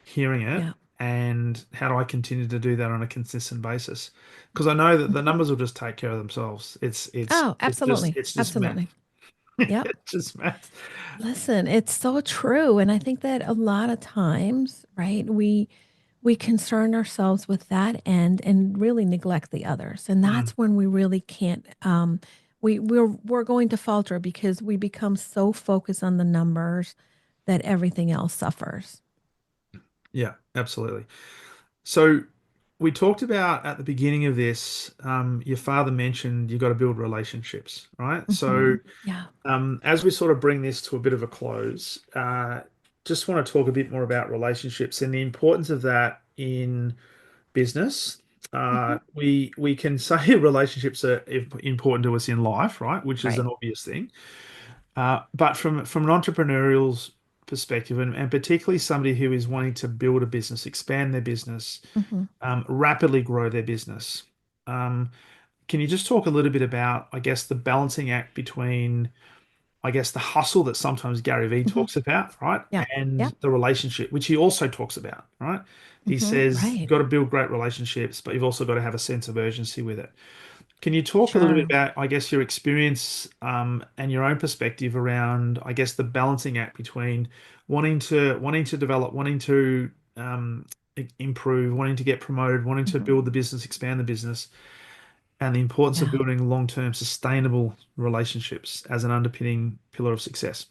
A: hearing it?
B: Yeah.
A: And how do I continue to do that on a consistent basis? Because I know that the
B: Hmm.
A: numbers will just take care of themselves. It's it's
B: Oh,
A: it's just
B: absolutely.
A: it's just math.
B: Absolutely. Yep.
A: It's just math.
B: Listen, it's so true. And I think that a lot of times, right, we concern ourselves with that end and really neglect the others. And
A: Mm.
B: that's when we really can't we're going to falter because we become so focused on the numbers that everything else suffers.
A: Yeah, absolutely. So we talked about at the beginning of this, your father mentioned you got to build relationships, right? So
B: Yeah.
A: as we sort of bring this to a bit of a close, just want to talk a bit more about relationships and the importance of that in business
B: Hmm.
A: We can say relationships are important to us in life, right? Which is
B: Right.
A: an obvious thing. But from an entrepreneurial's perspective, and particularly somebody who is wanting to build a business, expand their business,
B: Hmm.
A: rapidly grow their business, um, can you just talk a little bit about, I guess, the balancing act between, I guess, the hustle that sometimes Gary Vee
B: Hmm.
A: talks about, right?
B: Yeah.
A: And
B: Yeah.
A: the relationship, which he also talks about, right? He
B: Hmm.
A: says you've
B: Right.
A: got to build great relationships, but you've also got to have a sense of urgency with it. Can you talk a little bit
B: Sure.
A: about, I guess, your experience and your own perspective around, I guess, the balancing act between wanting to develop, wanting to improve, wanting to get promoted, wanting to
B: Hmm.
A: build the business, expand the business, and the importance of
B: Yeah.
A: building long-term sustainable relationships as an underpinning pillar of success?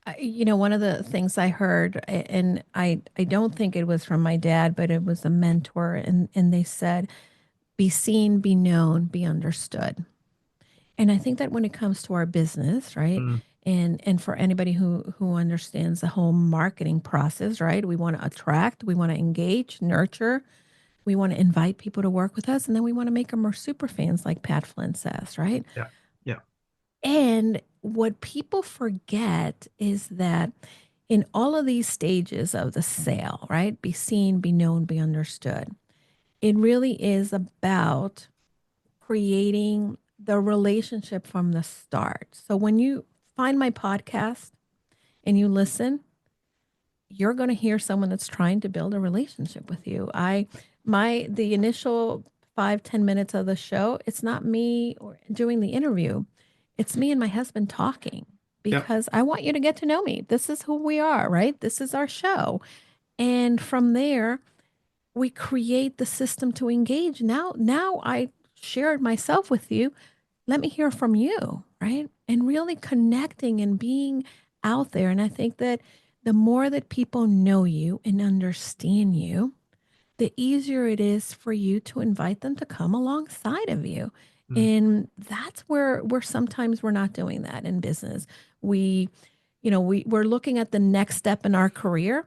B: One of the things I heard, and I don't think it was from my dad, but it was a mentor, and they said, "Be seen, be known, be understood." And I think that when it comes to our business, right,
A: Mm,
B: and for anybody who understands the whole marketing process, right, we want to attract, we want to engage, nurture, we want to invite people to work with us, and then we want to make them our super fans, like Pat Flynn says, right?
A: yeah, yeah,
B: And what people forget is that in all of these stages of the sale, right? Be seen, be known, be understood. It really is about creating the relationship from the start. So when you find my podcast and you listen, you're going to hear someone that's trying to build a relationship with you. The initial 5-10 minutes of the show, it's not me or doing the interview. It's me and my husband talking
A: yeah,
B: because I want you to get to know me. This is who we are, right? This is our show. And from there, we create the system to engage. Now I shared myself with you. Let me hear from you, right? And really connecting and being out there. And I think that the more that people know you and understand you, the easier it is for you to invite them to come alongside of you.
A: mm,
B: And that's where sometimes we're not doing that in business. We, we're looking at the next step in our career,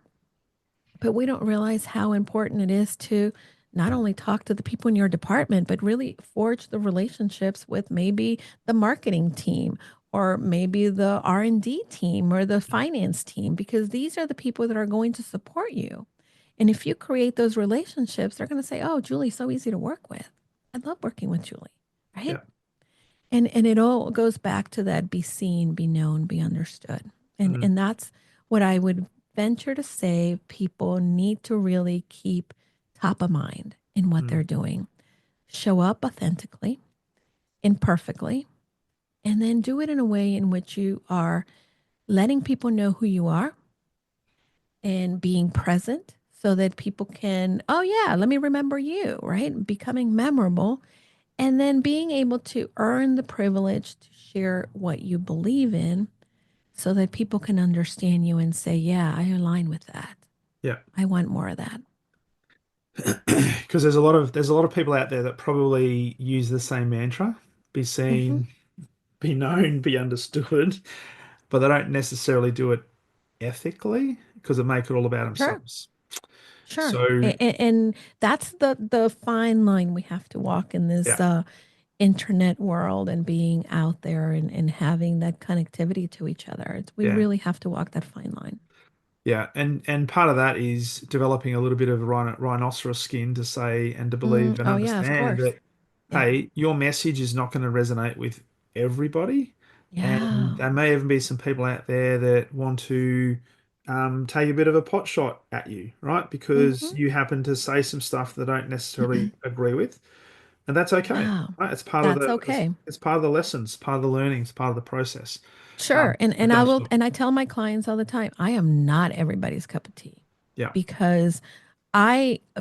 B: but we don't realize how important it is to not only talk to the people in your department, but really forge the relationships with maybe the marketing team or maybe the R&D team or the finance team, because these are the people that are going to support you. And if you create those relationships, they're going to say, "Oh, Julie's so easy to work with. I love working with Julie." Right?
A: yeah,
B: And it all goes back to that: be seen, be known, be understood. And
A: mm,
B: and that's what I would venture to say people need to really keep top of mind in what
A: mm,
B: they're doing. Show up authentically, imperfectly, and then do it in a way in which you are letting people know who you are and being present so that people can, "Oh yeah, let me remember you," right? Becoming memorable, and then being able to earn the privilege to share what you believe in so that people can understand you and say, "Yeah, I align with that.
A: yeah.
B: I want more of that."
A: Because there's a lot of people out there that probably use the same mantra: be
B: Hmm.
A: seen, be known, be understood, but they don't necessarily do it ethically because they make it all about
B: Sure,
A: themselves.
B: sure.
A: So
B: And that's the fine line we have to walk in this
A: yeah,
B: internet world and being out there and having that connectivity to each other. We
A: yeah.
B: really have to walk that fine line.
A: Yeah, and part of that is developing a little bit of rhinoceros skin to say and to believe and
B: Oh yeah, of
A: understand
B: course.
A: that,
B: Yeah.
A: hey, your message is not going to resonate with everybody, and
B: Yeah.
A: there may even be some people out there that want to take a bit of a pot shot at you, right? Because
B: Hmm.
A: you happen to say some stuff they don't necessarily agree with, and that's okay,
B: Yeah.
A: right? It's part of
B: That's
A: the
B: okay.
A: it's part of the lessons, part of the learning, it's part of the process.
B: Sure.
A: But
B: And
A: don't stop.
B: I tell my clients all the time, I am not everybody's cup of tea
A: Yeah,
B: because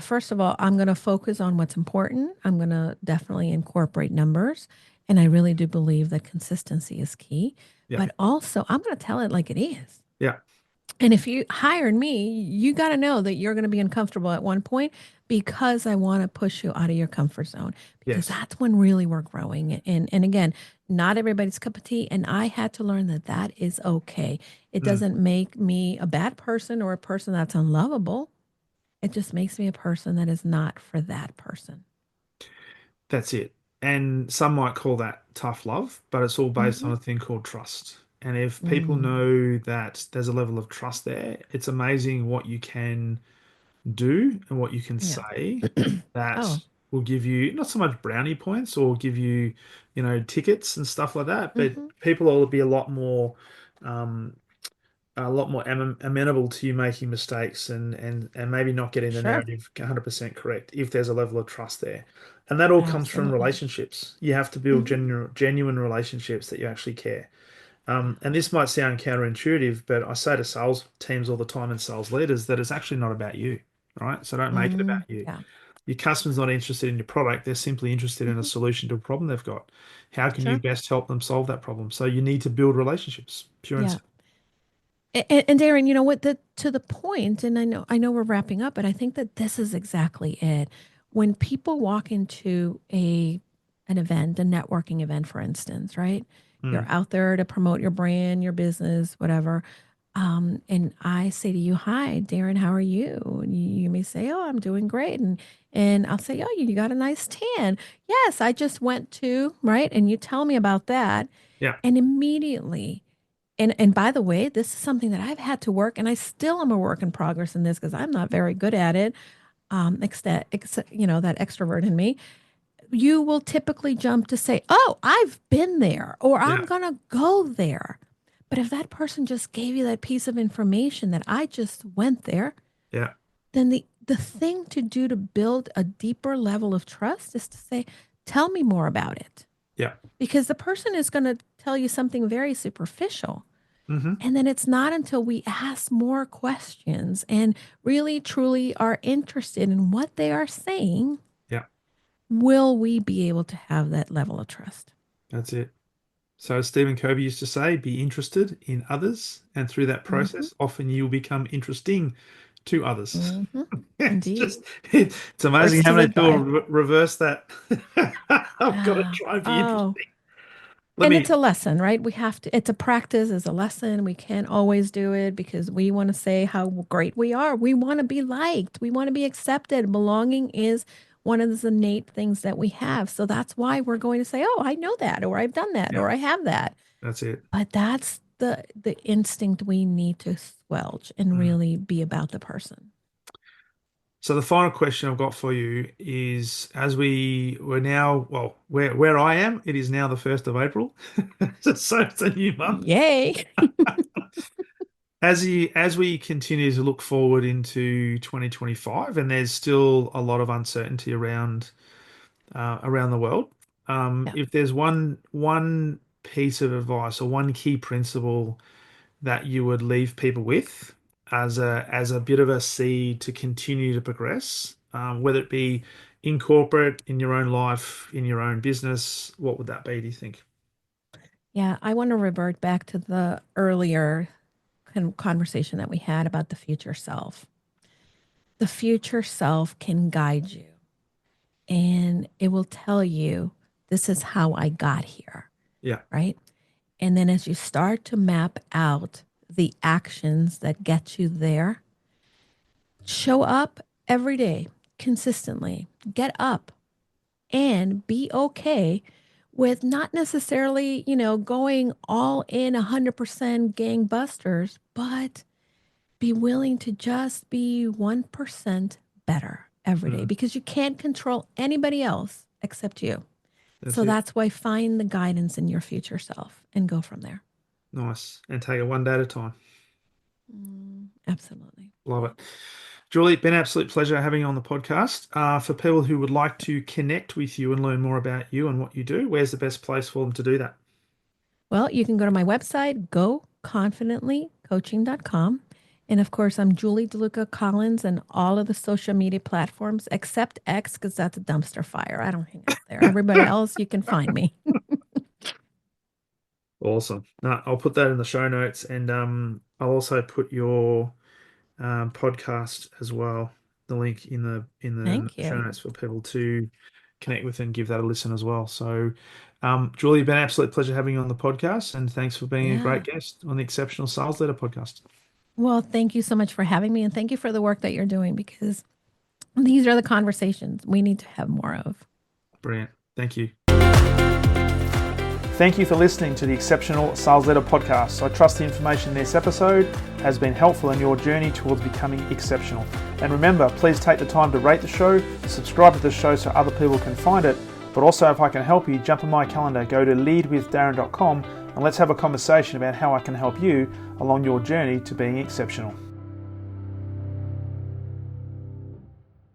B: first of all, I'm going to focus on what's important. I'm going to definitely incorporate numbers. And I really do believe that consistency is key.
A: yeah,
B: But also, I'm going to tell it like it is.
A: yeah,
B: And if you hired me, you got to know that you're going to be uncomfortable at one point because I want to push you out of your comfort zone because
A: yes.
B: that's when really we're growing. And again, not everybody's cup of tea. And I had to learn that that is okay. It
A: Mm,
B: doesn't make me a bad person or a person that's unlovable. it just makes me a person that is not for that person.
A: That's it. And some might call that tough love, but it's all based on
B: Hmm.
A: a thing called trust. And if people
B: Mm,
A: know that there's a level of trust there, it's amazing what you can do and what you can
B: yeah.
A: say that
B: Oh.
A: will give you not so much brownie points or give you, tickets and stuff like that, but
B: Hmm.
A: people will be um, a lot more amenable to you making mistakes and maybe not getting the
B: Sure.
A: narrative 100% correct if there's a level of trust there. And that all comes from
B: Absolutely.
A: relationships. You have to build
B: Hmm.
A: genuine relationships that you actually care. And this might sound counterintuitive, but I say to sales teams all the time and sales leaders that it's actually not about you, right? So don't make it
B: Mm,
A: about you.
B: yeah.
A: Your customer's not interested in your product. They're simply interested in a
B: Hmm.
A: solution to a problem they've got. How can you
B: Sure.
A: best help them solve that problem? So you need to build relationships, pure and
B: Yeah.
A: simple.
B: And Darren, you know what? To the point, and I know we're wrapping up, but I think that this is exactly it. When people walk into an event, a networking event, for instance, right? You're
A: Mm,
B: out there to promote your brand, your business, whatever. And I say to you, "Hi, Darren, how are you?" And you may say, "Oh, I'm doing great," and I'll say, "Oh, you got a nice tan." Yes, I just went to, right, and you tell me about that,
A: yeah,
B: and immediately. And by the way, this is something that I've had to work, and I still am a work in progress in this because I'm not very good at it. That extrovert in me, you will typically jump to say, "Oh, I've been there," or "I'm
A: yeah,
B: gonna go there." But if that person just gave you that piece of information that I just went there,
A: yeah,
B: then the thing to do to build a deeper level of trust is to say, "Tell me more about it,"
A: yeah.
B: because the person is going to tell you something very superficial.
A: Hmm.
B: And then it's not until we ask more questions and really truly are interested in what they are saying
A: Yeah,
B: will we be able to have that level of trust.
A: that's it. So as Stephen Covey used to say, be interested in others, and through that
B: Hmm.
A: process, often you'll become interesting to others.
B: Hmm.
A: It's
B: Indeed.
A: just, it's amazing
B: First
A: how
B: to
A: many
B: the
A: people
B: die.
A: reverse that. I've got to
B: Ah,
A: try and be
B: oh,
A: interesting. Let
B: and it's
A: me,
B: a lesson, right? We have to, it's a practice, it's a lesson. We can't always do it because we want to say how great we are. We want to be liked, we want to be accepted. Belonging is one of the innate things that we have. So that's why we're going to say, oh, I know that, or I've done that,
A: yeah,
B: or I have that.
A: that's it.
B: But that's the instinct we need to squelch and
A: Mm.
B: really be about the person.
A: So the final question I've got for you is, as we're now, well, where I am, it is now the 1st of April. So it's a new month.
B: Yay.
A: As we continue to look forward into 2025, and there's still a lot of uncertainty around the world.
B: Yeah.
A: If there's one piece of advice or one key principle that you would leave people with as a bit of a seed to continue to progress, whether it be in corporate, in your own life, in your own business, what would that be, do you think?
B: Yeah. I want to revert back to the earlier conversation that we had about the future self. The future self can guide you and it will tell you, this is how I got here,
A: Yeah.
B: right? And then as you start to map out the actions that get you there, show up every day consistently, get up and be okay with not necessarily, going all in 100% gangbusters, but be willing to just be 1% better every day
A: Mm,
B: because you can't control anybody else except you.
A: that's
B: So
A: it.
B: that's why find the guidance in your future self and go from there.
A: Nice. And take it one day at a time.
B: Absolutely.
A: Love it. Julie, been an absolute pleasure having you on the podcast. For people who would like to connect with you and learn more about you and what you do, where's the best place for them to do that?
B: Well, you can go to my website, goconfidentlycoaching.com. And of course, I'm Julie DeLucca-Collins and all of the social media platforms except X because that's a dumpster fire. I don't hang out there. Everybody else, you can find me.
A: Awesome. No, I'll put that in the show notes, and I'll also put your podcast as well, the link in the
B: Thank
A: show
B: you.
A: notes for people to connect with and give that a listen as well. So, Julie, been an absolute pleasure having you on the podcast, and thanks for being a great
B: Yeah.
A: guest on the Exceptional Sales Leader podcast.
B: Well, thank you so much for having me, and thank you for the work that you're doing, because these are the conversations we need to have more of.
A: Brilliant. Thank you. Thank you for listening to the Exceptional Sales Leader podcast. I trust the information in this episode has been helpful in your journey towards becoming exceptional. And remember, please take the time to rate the show, subscribe to the show so other people can find it. But also, if I can help you, jump on my calendar, go to leadwithdarren.com, and let's have a conversation about how I can help you along your journey to being exceptional.